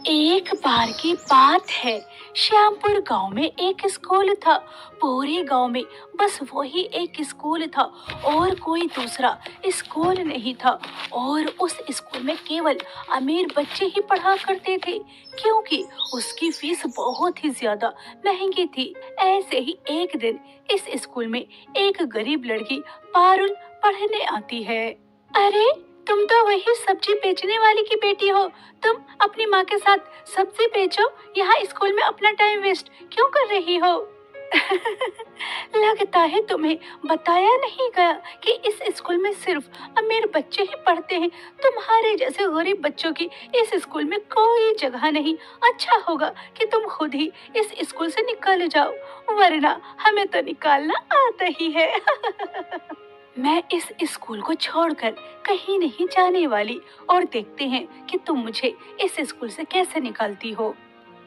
एक बार की बात है। श्यामपुर गांव में एक स्कूल था। पूरे गांव में बस वही एक स्कूल था और कोई दूसरा स्कूल नहीं था। और उस स्कूल में केवल अमीर बच्चे ही पढ़ा करते थे, क्योंकि उसकी फीस बहुत ही ज्यादा महंगी थी। ऐसे ही एक दिन इस स्कूल में एक गरीब लड़की पारुल पढ़ने आती है। अरे, तुम तो वही सब्जी बेचने वाली की बेटी हो। तुम अपनी माँ के साथ सब्जी बेचो, यहाँ स्कूल में अपना टाइम वेस्ट क्यों कर रही हो? लगता है तुम्हें बताया नहीं गया कि इस स्कूल में सिर्फ अमीर बच्चे ही पढ़ते हैं। तुम्हारे जैसे गरीब बच्चों की इस स्कूल में कोई जगह नहीं। अच्छा होगा कि तुम खुद ही इस स्कूल से निकल जाओ, वरना हमें तो निकालना आता ही है। मैं इस स्कूल को छोड़कर कहीं नहीं जाने वाली, और देखते हैं कि तुम मुझे इस स्कूल से कैसे निकालती हो।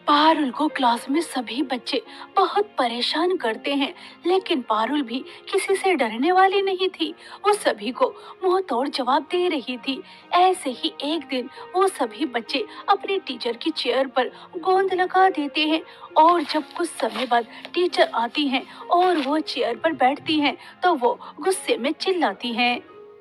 पारुल को क्लास में सभी बच्चे बहुत परेशान करते हैं, लेकिन पारुल भी किसी से डरने वाली नहीं थी। वो सभी को मुंह तोड़ जवाब दे रही थी। ऐसे ही एक दिन वो सभी बच्चे अपनी टीचर की चेयर पर गोंद लगा देते हैं, और जब कुछ समय बाद टीचर आती हैं और वो चेयर पर बैठती हैं, तो वो गुस्से में चिल्लाती हैं,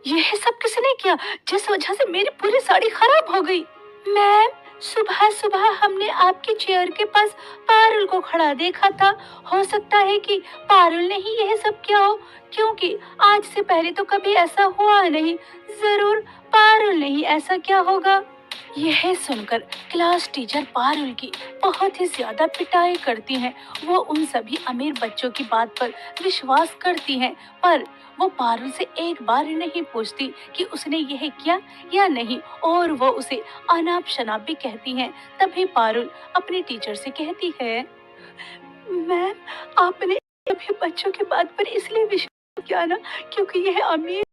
यह सब किसने किया जिस वजह से मेरी पूरी साड़ी खराब हो गई? मैम, सुबह सुबह हमने आपकी चेयर के पास पारुल को खड़ा देखा था। हो सकता है कि पारुल ने ही यह सब किया हो, क्योंकि आज से पहले तो कभी ऐसा हुआ नहीं। जरूर पारुल ने ही ऐसा किया होगा। यह सुनकर क्लास टीचर पारुल की बहुत ही ज्यादा पिटाई करती हैं। वो उन सभी अमीर बच्चों की बात पर विश्वास करती हैं, पर वो पारुल से एक बार नहीं पूछती कि उसने यह किया या नहीं, और वो उसे अनाप शनाप भी कहती हैं। तभी पारुल अपनी टीचर से कहती है, मैम, आपने सभी बच्चों की बात पर इसलिए विश्वास किया ना क्योंकि यह अमीर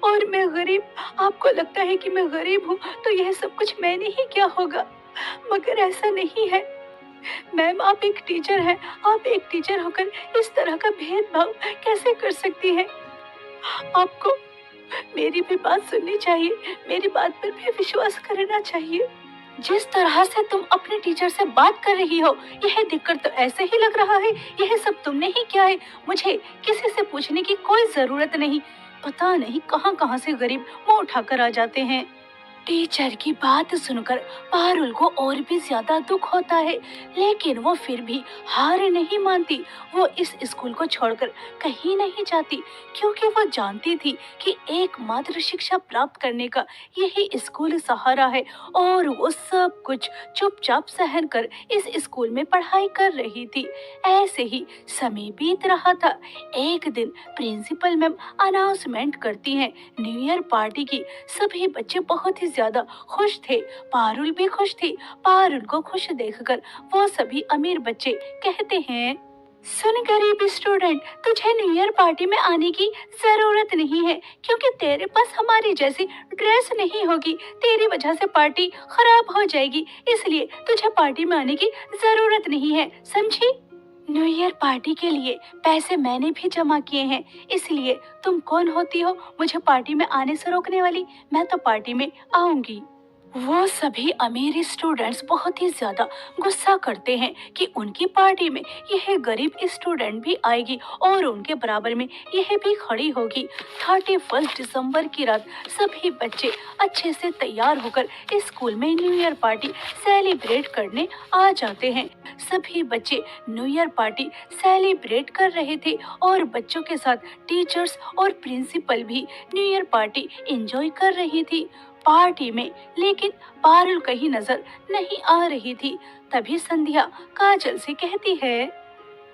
और मैं गरीब। आपको लगता है कि मैं गरीब हूँ तो यह सब कुछ मैंने ही किया होगा, मगर ऐसा नहीं है। मैम, आप एक टीचर हैं। आप एक टीचर होकर इस तरह का भेदभाव कैसे कर सकती हैं? आपको मेरी भी बात सुननी चाहिए, मेरी बात पर भी विश्वास करना चाहिए। जिस तरह से तुम अपने टीचर से बात कर रही हो, यह देखकर तो ऐसे ही लग रहा है यह सब तुमने ही किया है। मुझे किसी से पूछने की कोई जरूरत नहीं। पता नहीं कहां कहां से गरीब मुंह उठाकर आ जाते हैं। टीचर की बात सुनकर पारुल को और भी ज्यादा दुख होता है, लेकिन वो फिर भी हार नहीं मानती। वो इस स्कूल को छोड़कर कहीं नहीं जाती, क्योंकि वो जानती थी कि एकमात्र शिक्षा प्राप्त करने का यही स्कूल सहारा है। और वो सब कुछ चुपचाप सहन कर इस स्कूल में पढ़ाई कर रही थी। ऐसे ही समय बीत रहा था। एक दिन प्रिंसिपल मैम अनाउंसमेंट करती हैं, न्यू ईयर पार्टी की। सभी बच्चे बहुत ही ज्यादा खुश थे, पारुल भी खुश थी। पारुल को खुश देखकर वो सभी अमीर बच्चे कहते हैं, सुन गरीब स्टूडेंट, तुझे न्यू ईयर पार्टी में आने की जरूरत नहीं है, क्योंकि तेरे पास हमारी जैसी ड्रेस नहीं होगी। तेरी वजह से पार्टी खराब हो जाएगी, इसलिए तुझे पार्टी में आने की जरूरत नहीं है, समझी? न्यू ईयर पार्टी के लिए पैसे मैंने भी जमा किए हैं, इसलिए तुम कौन होती हो मुझे पार्टी में आने से रोकने वाली? मैं तो पार्टी में आऊंगी। वो सभी अमीर स्टूडेंट्स बहुत ही ज्यादा गुस्सा करते हैं कि उनकी पार्टी में यह गरीब स्टूडेंट भी आएगी और उनके बराबर में यह भी खड़ी होगी। 31 दिसंबर की रात सभी बच्चे अच्छे से तैयार होकर स्कूल में न्यू ईयर पार्टी सेलिब्रेट करने आ जाते हैं। सभी बच्चे न्यू ईयर पार्टी सेलिब्रेट कर रहे थे, और बच्चों के साथ टीचर्स और प्रिंसिपल भी न्यू ईयर पार्टी एंजॉय कर रही थी। पार्टी में लेकिन पारुल कहीं नजर नहीं आ रही थी। तभी संध्या काजल से कहती है,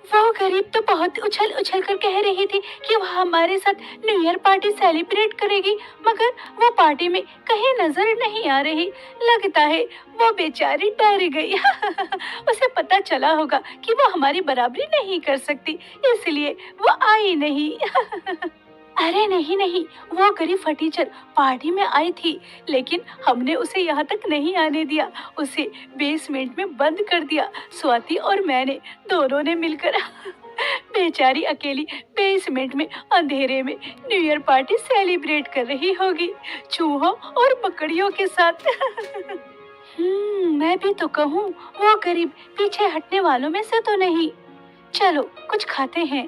वो गरीब तो बहुत उछल उछल कर कह रही थी कि वह हमारे साथ न्यू ईयर पार्टी सेलिब्रेट करेगी, मगर वो पार्टी में कहीं नजर नहीं आ रही। लगता है वो बेचारी डर गई। उसे पता चला होगा कि वो हमारी बराबरी नहीं कर सकती, इसलिए वो आई नहीं। अरे नहीं नहीं, वो गरीब फटीचर पार्टी में आई थी, लेकिन हमने उसे यहाँ तक नहीं आने दिया। उसे बेसमेंट में बंद कर दिया। स्वाति और मैंने दोनों ने मिलकर बेचारी अकेली बेसमेंट में अंधेरे में न्यू ईयर पार्टी सेलिब्रेट कर रही होगी, चूहों और बकरियों के साथ। मैं भी तो कहूँ, वो गरीब पीछे हटने वालों में से तो नहीं। चलो कुछ खाते हैं।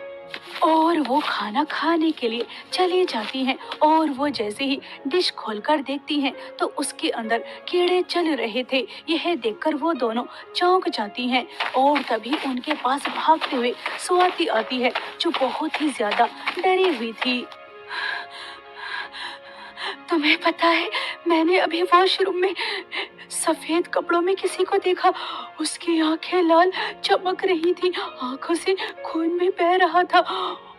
और वो खाना खाने के लिए चली जाती हैं और वो जैसे ही डिश खोलकर देखती हैं तो उसके अंदर कीड़े चल रहे थे। यह देखकर वो दोनों चौंक जाती हैं और तभी उनके पास भागते हुए स्वाति आती है, जो बहुत ही ज्यादा डरी हुई थी। तुम्हें पता है, मैंने अभी वॉशरूम में सफेद कपड़ों में किसी को देखा। उसकी आंखें लाल चमक रही थी, आंखों से खून भी बह रहा था,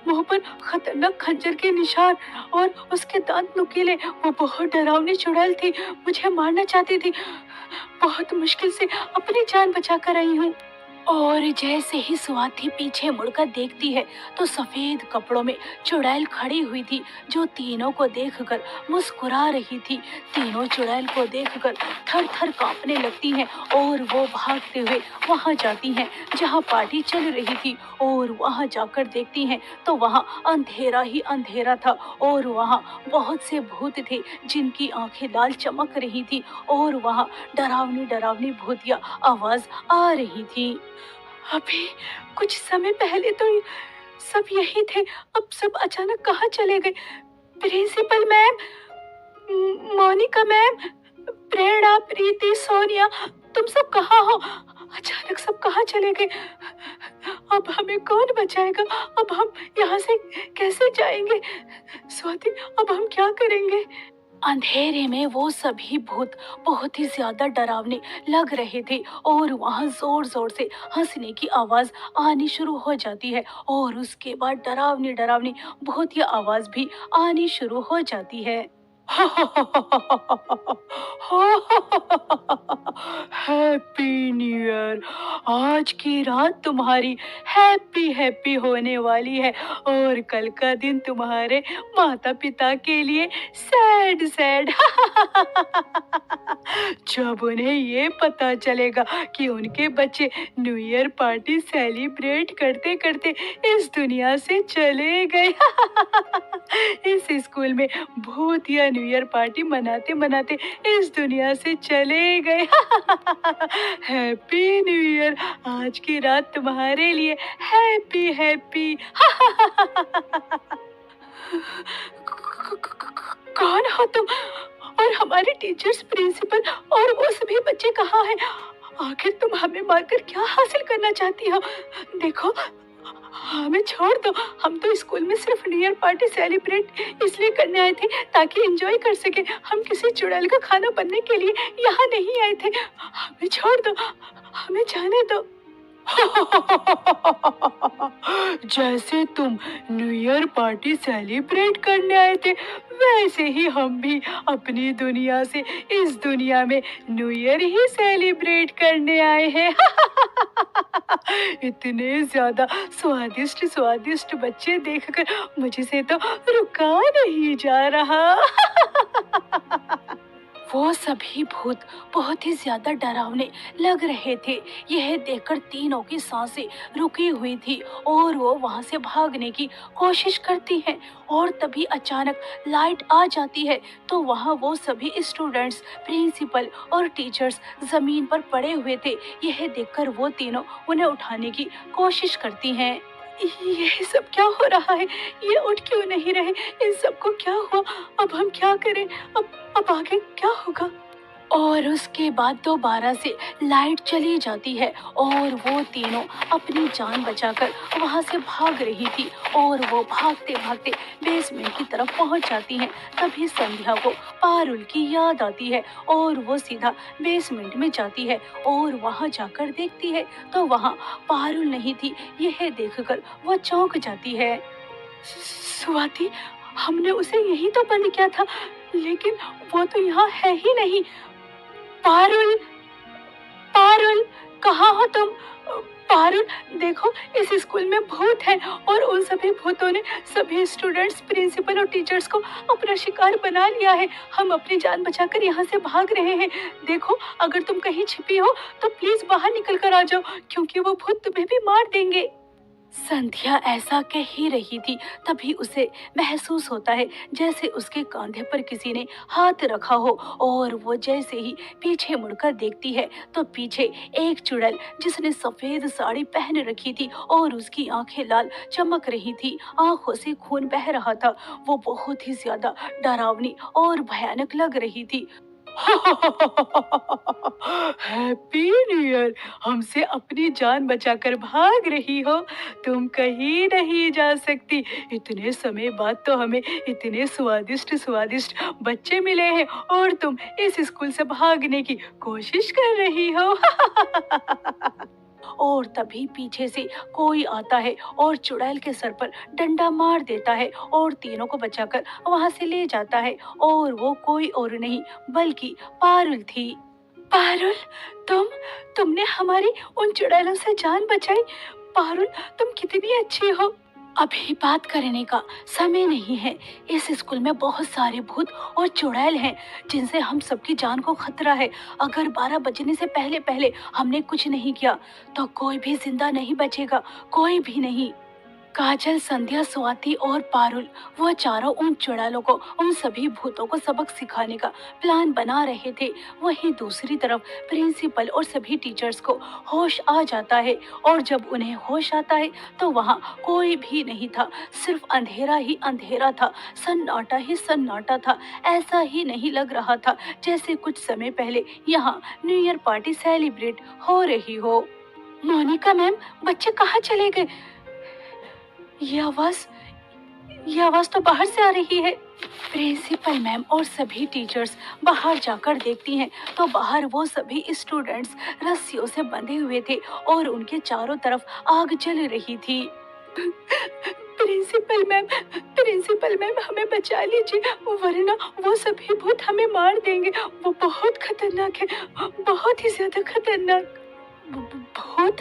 मुंह पर खतरनाक खंजर के निशान और उसके दांत नुकीले। वो बहुत डरावनी चुड़ैल थी, मुझे मारना चाहती थी। बहुत मुश्किल से अपनी जान बचा कर आई हूँ। और जैसे ही स्वाति पीछे मुड़कर देखती है तो सफेद कपड़ों में चुड़ैल खड़ी हुई थी, जो तीनों को देखकर मुस्कुरा रही थी। तीनों चुड़ैल को देखकर थर थर कांपने लगती हैं और वो भागते हुए वहां जाती हैं जहां पार्टी चल रही थी। और वहां जाकर देखती हैं तो वहां अंधेरा ही अंधेरा था और वहां बहुत से भूत थे जिनकी आंखें लाल चमक रही थी और वहां डरावनी डरावनी भूतिया आवाज आ रही थी। अभी कुछ समय पहले तो सब यही थे, अब सब अचानक कहाँ चले गए? प्रिंसिपल मैम, मोनिका मैम, प्रेरणा, प्रीति, सोनिया, तुम सब कहाँ हो? अचानक सब कहाँ चले गए? अब हमें कौन बचाएगा? अब हम यहाँ से कैसे जाएंगे? स्वाति, अब हम क्या करेंगे? अंधेरे में वो सभी भूत बहुत ही ज्यादा डरावने लग रहे थे और वहां जोर जोर से हंसने की आवाज आनी शुरू हो जाती है और उसके बाद डरावनी डरावनी भूतिया आवाज भी आनी शुरू हो जाती है। Happy new year. आज की रात तुम्हारी हैप्पी हैप्पी होने वाली है और कल का दिन तुम्हारे माता पिता के लिए सैड सैड। जब उन्हें ये पता चलेगा कि उनके बच्चे न्यू ईयर पार्टी सेलिब्रेट करते करते इस दुनिया से चले गए। इस स्कूल में भूतिया न्यू ईयर पार्टी मनाते मनाते इस दुनिया से चले गए। Happy new year. आज की रात तुम्हारे लिए हैप्पी हैप्पी। कौन हो तुम? और हमारे टीचर्स, प्रिंसिपल और वो सभी बच्चे कहाँ हैं? आखिर तुम हमें मारकर क्या हासिल करना चाहती हो? देखो, हमें छोड़ दो। हम तो स्कूल में सिर्फ न्यू ईयर पार्टी सेलिब्रेट इसलिए करने आए थे ताकि एंजॉय कर सके। हम किसी चुड़ैल का खाना बनने के लिए यहाँ नहीं आए थे। हमें छोड़ दो, हमें जाने दो। जैसे तुम न्यू ईयर पार्टी सेलिब्रेट करने आए थे, वैसे ही हम भी अपनी दुनिया से इस दुनिया में न्यू ईयर ही सेलिब्रेट करने आए हैं। इतने ज्यादा स्वादिष्ट स्वादिष्ट बच्चे देखकर मुझसे तो रुका नहीं जा रहा। वो सभी भूत बहुत ही ज्यादा डरावने लग रहे थे। यह देखकर तीनों की सांसें रुकी हुई थी और वो वहां से भागने की कोशिश करती हैं और तभी अचानक लाइट आ जाती है तो वहां वो सभी स्टूडेंट्स, प्रिंसिपल और टीचर्स जमीन पर पड़े हुए थे। यह देखकर वो तीनों उन्हें उठाने की कोशिश करती हैं। ये सब क्या हो रहा है? ये उठ क्यों नहीं रहे? इन सबको क्या हुआ? अब हम क्या करें? अब आगे क्या होगा? और उसके बाद दोबारा से लाइट चली जाती है और वो तीनों अपनी जान बचाकर वहां से भाग रही थी और वो भागते भागते बेसमेंट की तरफ पहुंच जाती हैं। तभी संध्या को पारुल की याद आती है और वो सीधा बेसमेंट में जाती है और वहां जाकर देखती है तो वहां पारुल नहीं थी। यह देखकर वो चौंक जाती है। स्वाति, हमने उसे यही तो बंद किया था, लेकिन वो तो यहाँ है ही नहीं। पारुल, पारुल, कहाँ हो तुम? पारुल, देखो, इस स्कूल में भूत है और उन सभी भूतों ने सभी स्टूडेंट्स, प्रिंसिपल और टीचर्स को अपना शिकार बना लिया है। हम अपनी जान बचाकर यहाँ से भाग रहे हैं। देखो, अगर तुम कहीं छिपी हो तो प्लीज बाहर निकल कर आ जाओ, क्योंकि वो भूत तुम्हें भी मार देंगे। संध्या ऐसा कह ही रही थी, तभी उसे महसूस होता है जैसे उसके कंधे पर किसी ने हाथ रखा हो, और वो जैसे ही पीछे मुड़कर देखती है तो पीछे एक चुड़ैल जिसने सफेद साड़ी पहन रखी थी और उसकी आंखें लाल चमक रही थी, आंखों से खून बह रहा था। वो बहुत ही ज्यादा डरावनी और भयानक लग रही थी। Happy new year. हमसे अपनी जान बचाकर भाग रही हो। तुम कहीं नहीं जा सकती। इतने समय बाद तो हमें इतने स्वादिष्ट स्वादिष्ट बच्चे मिले हैं और तुम इस स्कूल से भागने की कोशिश कर रही हो। और तभी पीछे से कोई आता है और चुड़ैल के सर पर डंडा मार देता है और तीनों को बचाकर वहां से ले जाता है। और वो कोई और नहीं बल्कि पारुल थी। पारुल, तुम तुमने हमारी उन चुड़ैलों से जान बचाई। पारुल, तुम कितनी अच्छी हो। अभी बात करने का समय नहीं है। इस स्कूल में बहुत सारे भूत और चुड़ैल हैं जिनसे हम सबकी जान को खतरा है। अगर 12 बजने से पहले पहले हमने कुछ नहीं किया तो कोई भी जिंदा नहीं बचेगा, कोई भी नहीं। काजल, संध्या, स्वाति और पारुल वो चारों उन चुड़ैलों को, उन सभी भूतों को सबक सिखाने का प्लान बना रहे थे। वहीं दूसरी तरफ प्रिंसिपल और सभी टीचर्स को होश आ जाता है, और जब उन्हें होश आता है तो वहाँ कोई भी नहीं था। सिर्फ अंधेरा ही अंधेरा था, सन्नाटा ही सन्नाटा था। ऐसा ही नहीं लग रहा था जैसे कुछ समय पहले यहाँ न्यू ईयर पार्टी सेलिब्रेट हो रही हो। मोनिका मैम, बच्चे कहाँ चले गए? ये आवाज ये आवाज तो बाहर से आ रही है। प्रिंसिपल मैम और सभी टीचर्स बाहर जाकर देखती हैं तो बाहर वो सभी स्टूडेंट्स रस्सियों से बंधे हुए थे और उनके चारों तरफ आग जल रही थी। प्रिंसिपल मैम, हमें बचा लीजिए, वरना वो सभी भूत हमें मार देंगे। वो बहुत खतरनाक है, बहुत ही ज्यादा खतरनाक। भूत?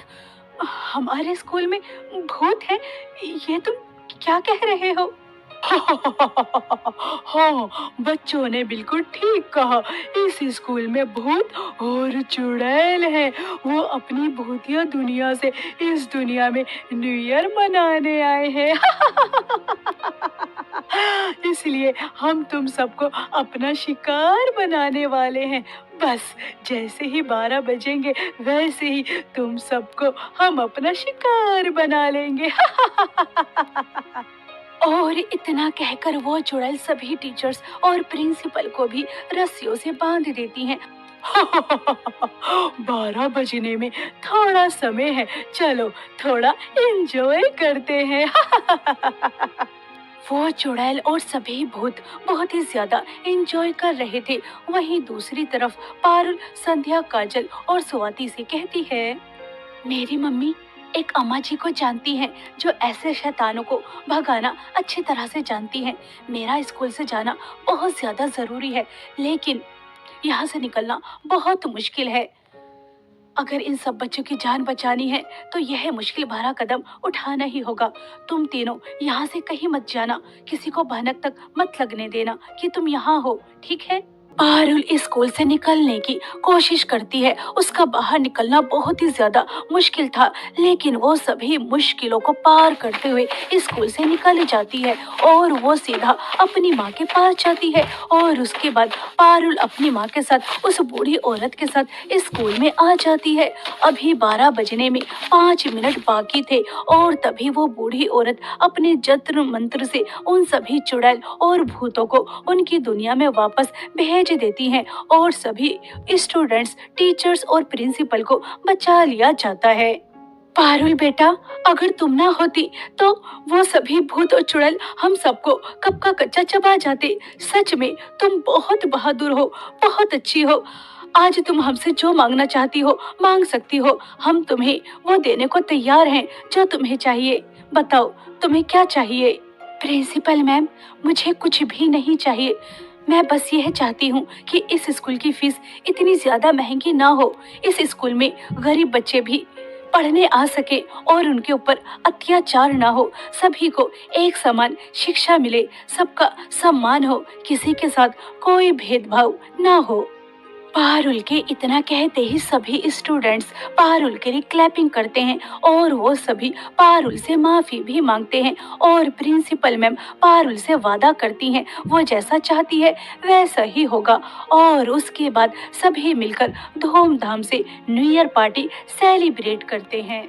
हमारे स्कूल में भूत है? ये तुम क्या कह रहे हो? हाँ, बच्चों ने बिल्कुल ठीक कहा। इस स्कूल में भूत और चुड़ैल है। वो अपनी भूतिया दुनिया से इस दुनिया में न्यू ईयर मनाने आए हैं। इसलिए हम तुम सबको अपना शिकार बनाने वाले हैं। बस जैसे ही 12 बजेंगे वैसे ही तुम सबको हम अपना शिकार बना लेंगे। और इतना कहकर वो चुड़ैल सभी टीचर्स और प्रिंसिपल को भी रस्सियों से बांध देती हैं। 12 बजने में थोड़ा समय है, चलो थोड़ा एंजॉय करते हैं। वो चुड़ैल और सभी भूत बहुत ही ज्यादा एंजॉय कर रहे थे। वहीं दूसरी तरफ पारुल, संध्या, काजल और स्वाति से कहती है, मेरी मम्मी एक अम्मा जी को जानती हैं जो ऐसे शैतानों को भगाना अच्छी तरह से जानती हैं। मेरा स्कूल से जाना बहुत ज्यादा जरूरी है, लेकिन यहाँ से निकलना बहुत मुश्किल है। अगर इन सब बच्चों की जान बचानी है तो यह मुश्किल भरा कदम उठाना ही होगा। तुम तीनों यहाँ से कहीं मत जाना, किसी को भनक तक मत लगने देना कि तुम यहाँ हो, ठीक है? पारुल इस स्कूल से निकलने की कोशिश करती है। उसका बाहर निकलना बहुत ही ज्यादा मुश्किल था, लेकिन वो सभी मुश्किलों को पार करते हुए इस स्कूल से निकल जाती है और वो सीधा अपनी माँ के पास जाती है। और उसके बाद पारुल अपनी माँ के साथ उस बूढ़ी औरत के साथ इस स्कूल में आ जाती है। अभी 12 बजने में 5 मिनट बाकी थे और तभी वो बूढ़ी औरत अपने जंत्र मंत्र से उन सभी चुड़ैल और भूतों को उनकी दुनिया में वापस भेज देती हैं और सभी स्टूडेंट्स, टीचर्स और प्रिंसिपल को बचा लिया जाता है। पारुल बेटा, अगर तुम ना होती तो वो सभी भूत और चुड़ैल हम सबको कब का कच्चा चबा जाते। सच में तुम बहुत बहादुर हो, बहुत अच्छी हो। आज तुम हमसे जो मांगना चाहती हो मांग सकती हो। हम तुम्हें वो देने को तैयार हैं जो तुम्हें चाहिए। बताओ तुम्हें क्या चाहिए? प्रिंसिपल मैम, मुझे कुछ भी नहीं चाहिए। मैं बस यह चाहती हूँ कि इस स्कूल की फीस इतनी ज्यादा महंगी ना हो। इस स्कूल में गरीब बच्चे भी पढ़ने आ सके और उनके ऊपर अत्याचार ना हो। सभी को एक समान शिक्षा मिले, सबका सम्मान हो, किसी के साथ कोई भेदभाव ना हो। पारुल के इतना कहते ही सभी स्टूडेंट्स पारुल के लिए क्लैपिंग करते हैं और वो सभी पारुल से माफी भी मांगते हैं और प्रिंसिपल मैम पारुल से वादा करती हैं वो जैसा चाहती है वैसा ही होगा। और उसके बाद सभी मिलकर धूमधाम से न्यू ईयर पार्टी सेलिब्रेट करते हैं।